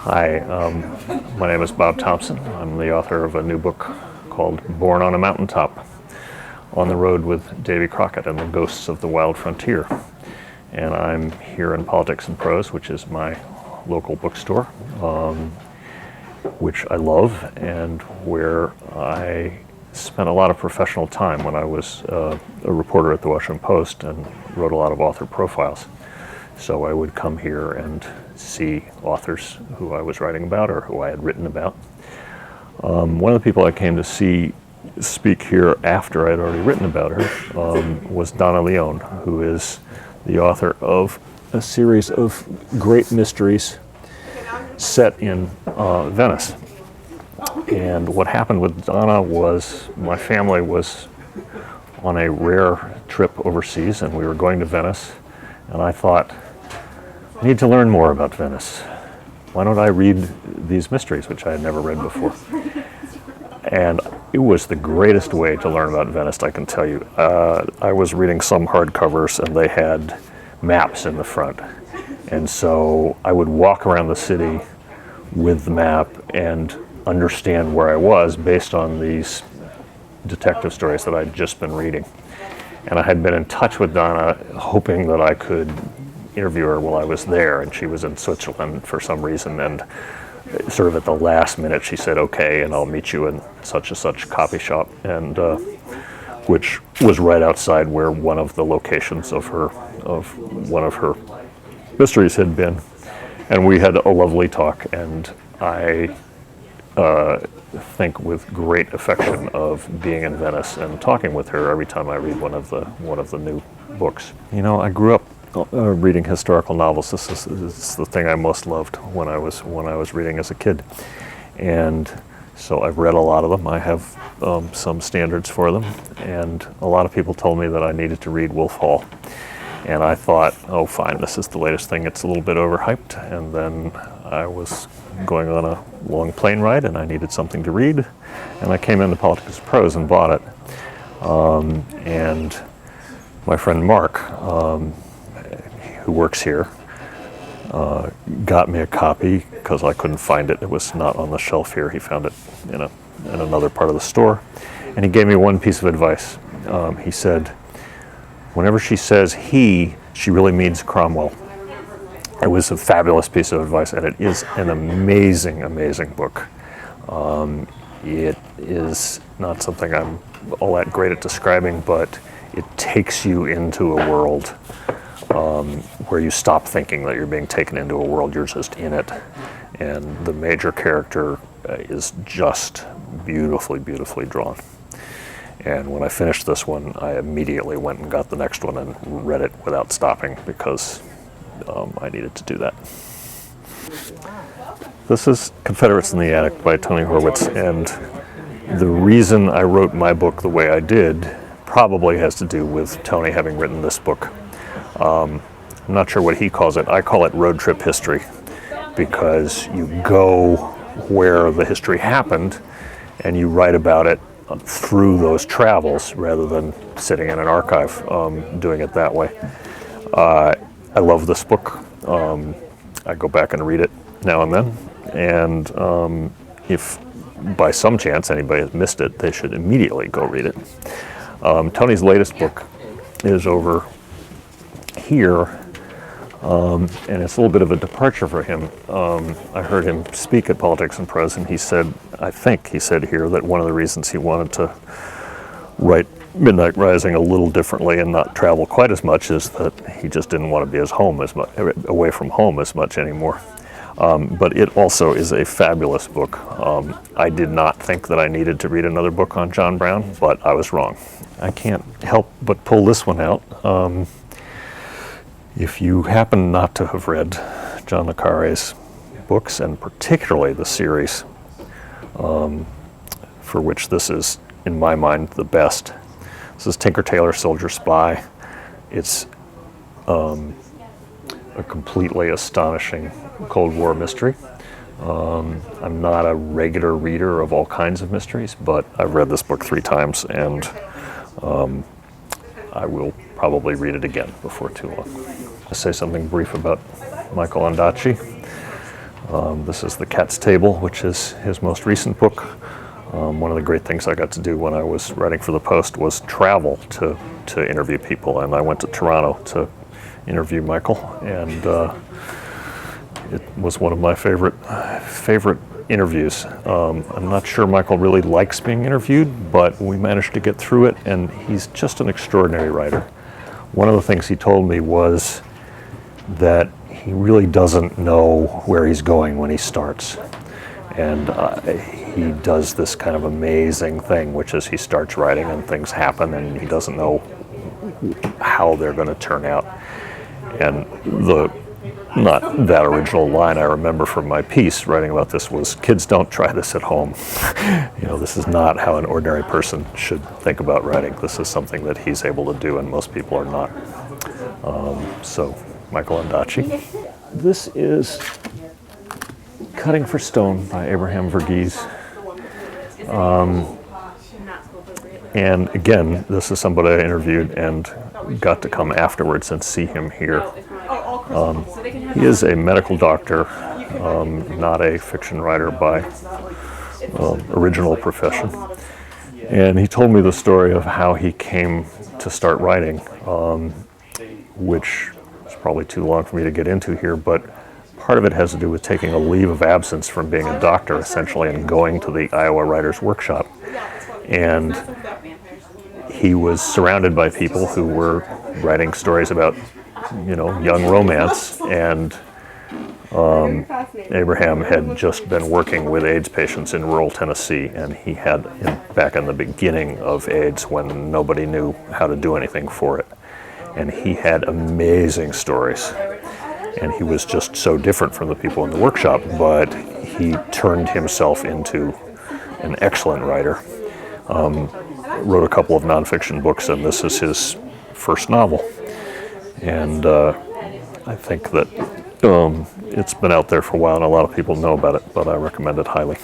Hi, my name is Bob Thompson. I'm the author of a new book called Born on a Mountaintop, On the Road with Davy Crockett and the Ghosts of the Wild Frontier. And I'm here in Politics and Prose, which is my local bookstore, which I love and where I spent a lot of professional time when I was a reporter at the Washington Post and wrote a lot of author profiles. So I would come here and see authors who I was writing about or who I had written about. One of the people I came to see speak here after I had already written about her was Donna Leone, who is the author of a series of great mysteries set in Venice. And what happened with Donna was my family was on a rare trip overseas and we were going to Venice, and I thought, I need to learn more about Venice. Why don't I read these mysteries, which I had never read before? And it was the greatest way to learn about Venice, I can tell you. I was reading some hardcovers and they had maps in the front. And so I would walk around the city with the map and understand where I was based on these detective stories that I'd just been reading. And I had been in touch with Donna, hoping that I could interview her while I was there, and she was in Switzerland for some reason, and sort of at the last minute she said, okay, and I'll meet you in such and such coffee shop, and which was right outside where one of the locations of one of her mysteries had been. And we had a lovely talk, and I think with great affection of being in Venice and talking with her every time I read one of the new books. You know, I grew up reading historical novels. This is the thing I most loved when I was reading as a kid, and so I've read a lot of them. I have some standards for them, and a lot of people told me that I needed to read Wolf Hall, and I thought, oh fine, this is the latest thing. It's a little bit overhyped. And then I was going on a long plane ride, and I needed something to read, and I came into Politics and Prose and bought it. And my friend Mark, who works here, got me a copy because I couldn't find it. It was not on the shelf here. He found it in another part of the store. And he gave me one piece of advice. He said, whenever she says he, she really means Cromwell. It was a fabulous piece of advice, and it is an amazing, amazing book. It is not something I'm all that great at describing, but it takes you into a world where you stop thinking that you're being taken into a world, you're just in it. And the major character is just beautifully, beautifully drawn. And when I finished this one, I immediately went and got the next one and read it without stopping because I needed to do that. This is Confederacy in the Attic by Tony Horwitz, and the reason I wrote my book the way I did probably has to do with Tony having written this book. I'm not sure what he calls it. I call it road trip history because you go where the history happened and you write about it through those travels rather than sitting in an archive doing it that way. I love this book. I go back and read it now and then, and if by some chance anybody has missed it, they should immediately go read it. Tony's latest book is over here, and it's a little bit of a departure for him. I heard him speak at Politics and Prose, and he said, I think he said here that one of the reasons he wanted to write Midnight Rising a little differently and not travel quite as much is that he just didn't want to be away from home as much anymore. But it also is a fabulous book. I did not think that I needed to read another book on John Brown, but I was wrong. I can't help but pull this one out. If you happen not to have read John le Carré's books, and particularly the series, for which this is, in my mind, the best. This is Tinker Tailor Soldier Spy. It's a completely astonishing Cold War mystery. I'm not a regular reader of all kinds of mysteries, but I've read this book 3 times, and I will probably read it again before too long. I'll say something brief about Michael Ondaatje. This is The Cat's Table, which is his most recent book. One of the great things I got to do when I was writing for the Post was travel to interview people, and I went to Toronto to interview Michael, and it was one of my favorite interviews. I'm not sure Michael really likes being interviewed, but we managed to get through it, and he's just an extraordinary writer. One of the things he told me was that he really doesn't know where he's going when he starts. And he does this kind of amazing thing, which is he starts writing and things happen and he doesn't know how they're going to turn out. And the not that original line I remember from my piece writing about this was, "Kids, don't try this at home." This is not how an ordinary person should think about writing. This is something that he's able to do and most people are not. So, Michael Ondaatje. This is Cutting for Stone by Abraham Verghese. And again, this is somebody I interviewed and got to come afterwards and see him here. He is a medical doctor, not a fiction writer by original profession. And he told me the story of how he came to start writing, which is probably too long for me to get into here, but part of it has to do with taking a leave of absence from being a doctor, essentially, and going to the Iowa Writers' Workshop. And he was surrounded by people who were writing stories about, young romance, and Abraham had just been working with AIDS patients in rural Tennessee, and he had, back in the beginning of AIDS, when nobody knew how to do anything for it. And he had amazing stories. And he was just so different from the people in the workshop, but he turned himself into an excellent writer. Wrote a couple of nonfiction books, and this is his first novel. And I think that it's been out there for a while, and a lot of people know about it, but I recommend it highly.